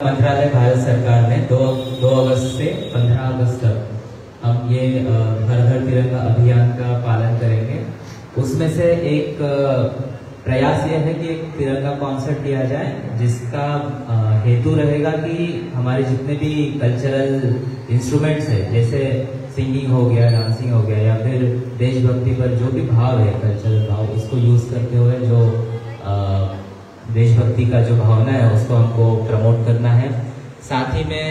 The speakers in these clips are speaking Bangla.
मंत्रालय भारत सरकार ने 2 अगस्त से 15 अगस्त तक हम ये हर घर तिरंगा अभियान का पालन करेंगे। उसमें से एक प्रयास यह है कि एक तिरंगा कॉन्सर्ट किया जाए, जिसका हेतु रहेगा कि हमारे जितने भी कल्चरल इंस्ट्रूमेंट्स है, जैसे सिंगिंग हो गया, डांसिंग हो गया, या फिर देशभक्ति पर जो भी भाव है, कल्चरल भाव, इसको यूज करते हुए जो देशभक्ति का जो भावना है उसको हमको प्रमोट करना है। साथ ही में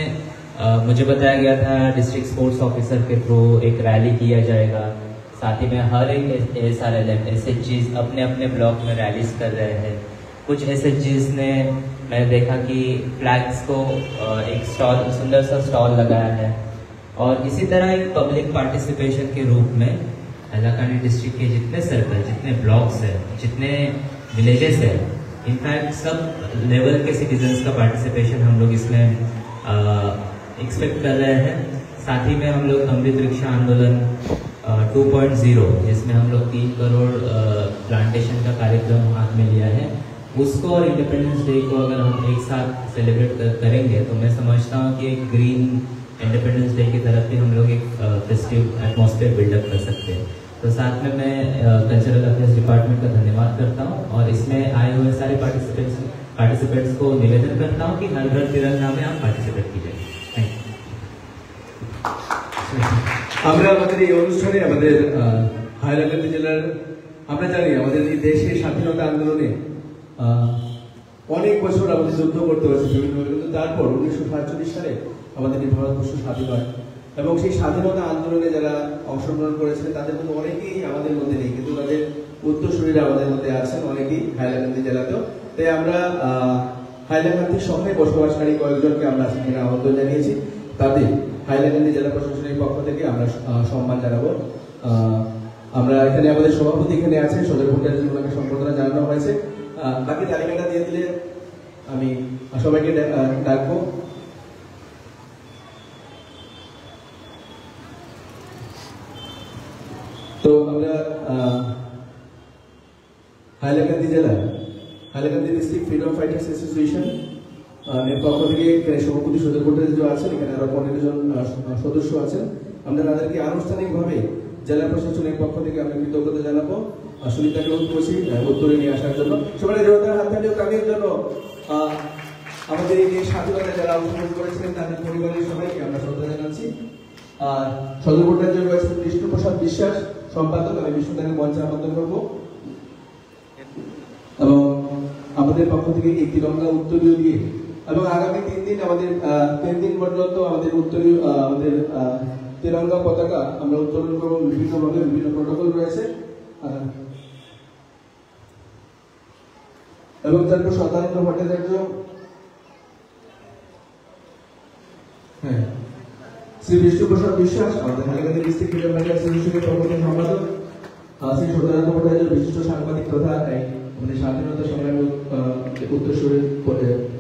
मुझे बताया गया था डिस्ट्रिक्ट स्पोर्ट्स ऑफिसर के थ्रू एक रैली किया जाएगा। साथ ही में हर एक SRLM SHGs अपने अपने ब्लॉक में रैलीज कर रहे हैं। कुछ SHGs ने मैंने देखा कि फ्लैग्स को एक स्टॉल, सुंदर सा स्टॉल लगाया है। और इसी तरह एक पब्लिक पार्टिसिपेशन के रूप में हैलाकानी डिस्ट्रिक्ट के जितने सर्कल, जितने ब्लॉक्स हैं, जितने विलेजेस हैं, इनफैक्ट सब लेवल के सिटीजन्स का पार्टिसिपेशन हम लोग इसमें एक्सपेक्ट कर रहे हैं। साथ ही में हम लोग अमृत वृक्ष आंदोलन 2.0, जिसमें हम लोग 3 करोड़ प्लांटेशन का कार्यक्रम हाथ में लिया है, उसको और इंडिपेंडेंस डे को अगर हम एक साथ सेलिब्रेट करेंगे तो मैं समझता हूँ कि एक ग्रीन इंडिपेंडेंस डे की तरफ भी हम लोग एक फेस्टिव एटमॉस्फेयर बिल्डअप कर सकते हैं। तो साथ में मैं कल्चरल अफेयर्स डिपार्टमेंट का धन्यवाद करता हूँ और इसमें आए हुए सारे पार्टिसिपेंट्स को निवेदन करता हूँ कि हर घर तिरंगा में आप पार्टिसिपेट कीजिए। Thank you. আমরা আমাদের এই অনুষ্ঠানে আমাদের হাইলাকান্দি জেলার আমরা জানি আমাদের এই দেশের স্বাধীনতা আন্দোলনে অনেক বছর আমাদের যুদ্ধ করতে হয়েছে বিভিন্নভাবে, কিন্তু তারপর 1947 সালে আমাদের এই ভারতবর্ষ স্বাধীন হয় এবং সেই স্বাধীনতা আন্দোলনে যারা অংশগ্রহণ করেছিলেন তাদের মধ্যে অনেকেই আমাদের মধ্যে নেই, কিন্তু তাদের উত্তরসূরিরা আমাদের মধ্যে আছেন অনেকেই হাইলাকান্দি জেলাতেও। তাই আমরা হাইলাকান্দি শহরে বসবাসকারী কয়েকজনকে আমরা এখানে আমন্ত্রণ জানিয়েছি। তাদের হাইলাকান্দি জেলা প্রশাসনের পক্ষ থেকে আমরা সম্মান জানাবো। আমরা এখানে আমাদের সভাপতি এখানে আছেন, সদর ভোটার জন্য ওনাকে সম্বর্ধনা জানানো হয়েছে। বাকি তালিকাটা দিয়ে দিলে আমি সবাইকে ডাকবো। তো আমরা হাইলাকান্দি জেলা Hailakandi district freedom fighters association এর পক্ষ থেকে এখানে সভাপতি সদর ভোটার যে আছেন, এখানে আরো 15 জন সদস্য আছেন। আমরা তাদেরকে আনুষ্ঠানিকভাবে জেলা প্রশাসনের পক্ষ থেকে আমরা কৃতজ্ঞতা জানাবো। সুনিতাকে অনুরোধ করছি উত্তরে নিয়ে আসার জন্য। সবাই জোরদার হাততালি ও তালির জন্য আমাদের এই স্বাধীনতা যারা অংশগ্রহণ করেছিলেন তাদের পরিবারের সবাইকে আমরা শ্রদ্ধা জানাচ্ছি। আর সদর ভোটার যে রয়েছেন বিষ্ণুপ্রসাদ বিশ্বাস সম্পাদক, আমি বিষ্ণুদাকে মঞ্চে আমন্ত্রণ করবো এবং আমাদের পক্ষ থেকে এই তিরঙ্গা উত্তরীয় দিয়ে এবং আগামী 3 দিন আমাদের 3 দিন পর্যন্ত আমাদের উত্তরীয় আমাদের তিরঙ্গা পতাকা আমরা উত্তোলন করবো বিভিন্নভাবে, বিভিন্ন প্রোটোকল রয়েছে। এবং তারপর সদানন্দ ভট্টাচার্য, শ্রী বিষ্ণুপ্রসাদ বিশ্বাস আমাদের হাইলাকান্দি ডিস্ট্রিক্ট ফ্রিডম ফাইটার্স অ্যাসোসিয়েশনের পক্ষ থেকে সম্পাদক, শ্রী সদানন্দ ভট্টাচার্য বিশিষ্ট সাংবাদিক তথা আমাদের স্বাধীনতা সংগ্রামী উত্তরসূরির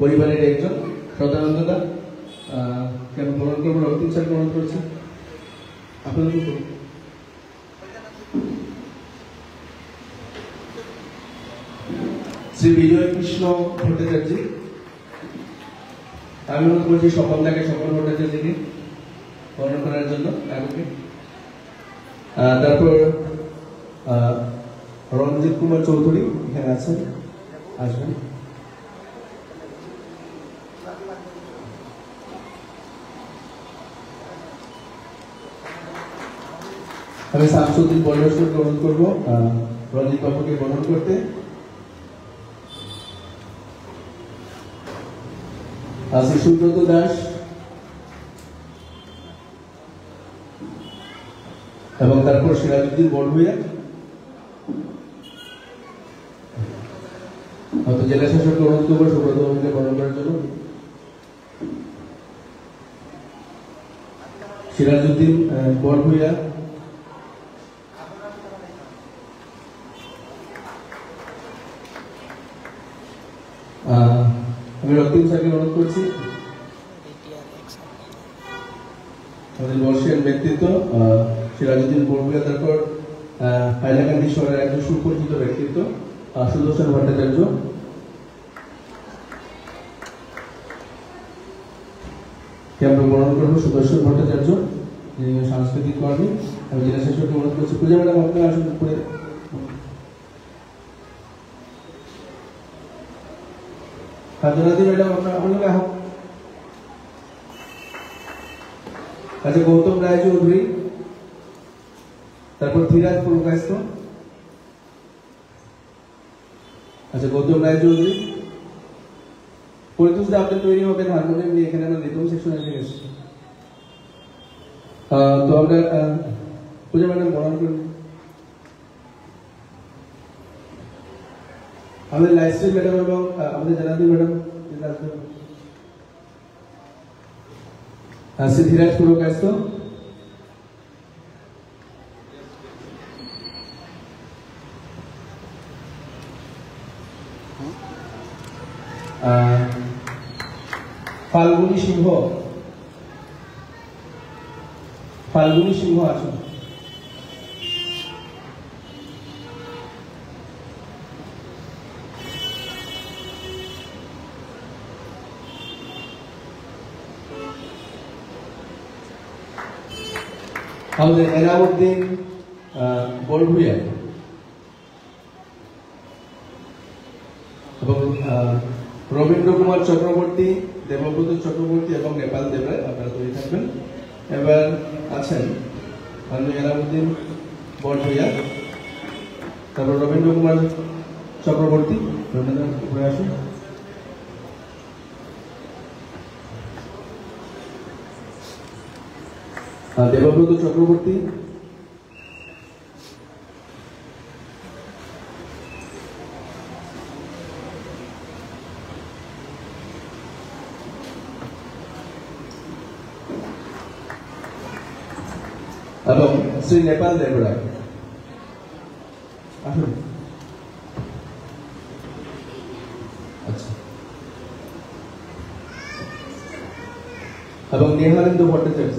পরিবারের একজন। সদানন্দদা কেন গ্রহণ করবো, রক্তিম স্যার গ্রহণ করছি আপনাদের। শ্রী বিজয় কৃষ্ণ ভট্টাচার্য, আমি অনুরোধ করছি সকলটাকে সকল ভট্টাচার্যকে গ্রহণ করার জন্য। তারপর রঞ্জিত কুমার চৌধুরী এখানে আছেন, আসবেন। আমি শামসুদ্দিন পরিবেশন গ্রহণ করবো রঞ্জিত বাবুকে গ্রহণ করতে। শ্রী সুব্রত দাস এবং তারপর সিরাজউদ্দিন বড়ভূইয়া জেলা শাসক গ্রহণ করবো সুব্রত বাবুকে গ্রহণ করার জন্য। সিরাজউদ্দিন বড়ভূইয়া, আমি রক্তিম স্যারকে অনুরোধ করছি। আমাদের বর্ষিয়ান ব্যক্তিত্ব সিরাজউদ্দিন বড়ভূইয়া, তারপর হাইলাকান্দি শহরের একজন সুপরিচিত ব্যক্তিত্ব সুদর্শন ভট্টাচার্য, আমরা বরণ করবো সুদর্শন ভট্টাচার্য, যিনি সাংস্কৃতিক কর্মী। আমি জেলা শাসককে অনুরোধ করছি, পূজা ম্যাডাম আপনারা আসুন উপরে। জনাদি ম্যাডাম আপনার আপনাকে আহ। আচ্ছা, গৌতম রায় চৌধুরী, তারপর ধীরাজ পুরকায়স্থ। আচ্ছা, গৌতম রায় চৌধুরী, পরিতোষ দা আপনি তৈরি হবেন হারমোনিয়াম নিয়ে, এখানে আমরা রিদম সেকশন এসে গেছি। তো আমরা পূজা ম্যাডাম বরণ করুন। আমাদের লাইস্ট্রি ম্যাডাম এবং আমাদের জানাদি ম্যাডাম শ্রী ধীরাজ পুরকায়স্থ। ফাল্গুনী সিংহ, ফাল্গুনী সিংহ আসুন। আমাদের এলাউদ্দিন বড়ভূয়া এবং রবীন্দ্র কুমার চক্রবর্তী, দেবব্রত চক্রবর্তী এবং নেপাল দেবরায়, আপনারা তৈরি থাকবেন। এবার আছেন এলাউদ্দিন বড়ভূয়া, তারপর রবীন্দ্র কুমার চক্রবর্তী, রবীন্দ্র উপরে আসুন। দেবব্রত চক্রবর্তী, এবং শ্রী নেপাল দেবরায় আসুন। আচ্ছা, এবং নেহালেন্দু ভট্টাচার্য।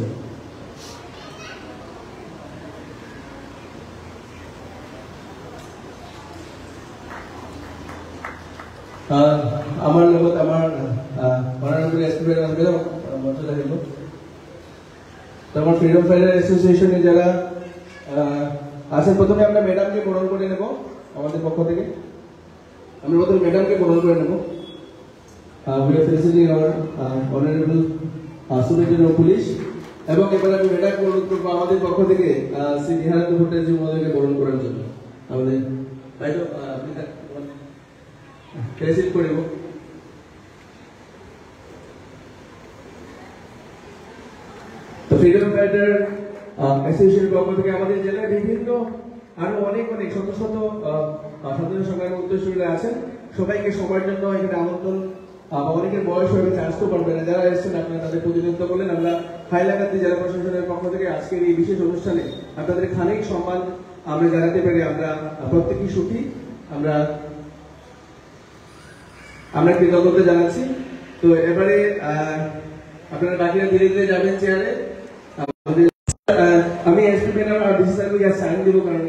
আমার লগত আমার অনারেবল এসপি ম্যাডাম মঞ্চ থাকিব। তো আমার ফ্রিডম ফাইটার অ্যাসোসিয়েশনে যারা আছেন, প্রথমে আমরা ম্যাডামকে বরণ করে নেব আমাদের পক্ষ থেকে। আমরা প্রথমে ম্যাডামকে বরণ করে নেব। We are felicitating our honourable superintendent of police. এবং এবার আমি ম্যাডামকে অনুরোধ করবো আমাদের পক্ষ থেকে শ্রী নিহারান্ত ভট্টাচার্য মহোদয়কে বরণ করার জন্য। আমাদের রিসিভ করিব। তো ফ্রিডম ফাইটার অ্যাসোসিয়েশনের পক্ষ থেকে আমাদের জেলায় বিভিন্ন আরো অনেক অনেক শত শত সাধারণ সংগ্রামী উদ্দেশ্যগুলো আছেন। সবাইকে সবার জন্য এখানে আমন্ত্রণ। অনেকের বয়স হয়ে গেছে, আসতে পারবে না, যারা এসেছেন আপনারা তাদের প্রতিনিধিত্ব করলেন। আমরা হাইলাকান্দি জেলা প্রশাসনের পক্ষ থেকে আজকের এই বিশেষ অনুষ্ঠানে আপনাদের খানিক সম্মান আমরা জানাতে পেরে আমরা প্রত্যেকেই সুখী। আমরা কৃতজ্ঞতা জানাচ্ছি। তো এবারে আপনারা বাকিরা ধীরে ধীরে যাবেন চেয়ারে। আমি এসপি ম্যাডাম আর ডিসি স্যারকে সাইন দেবো, কারণ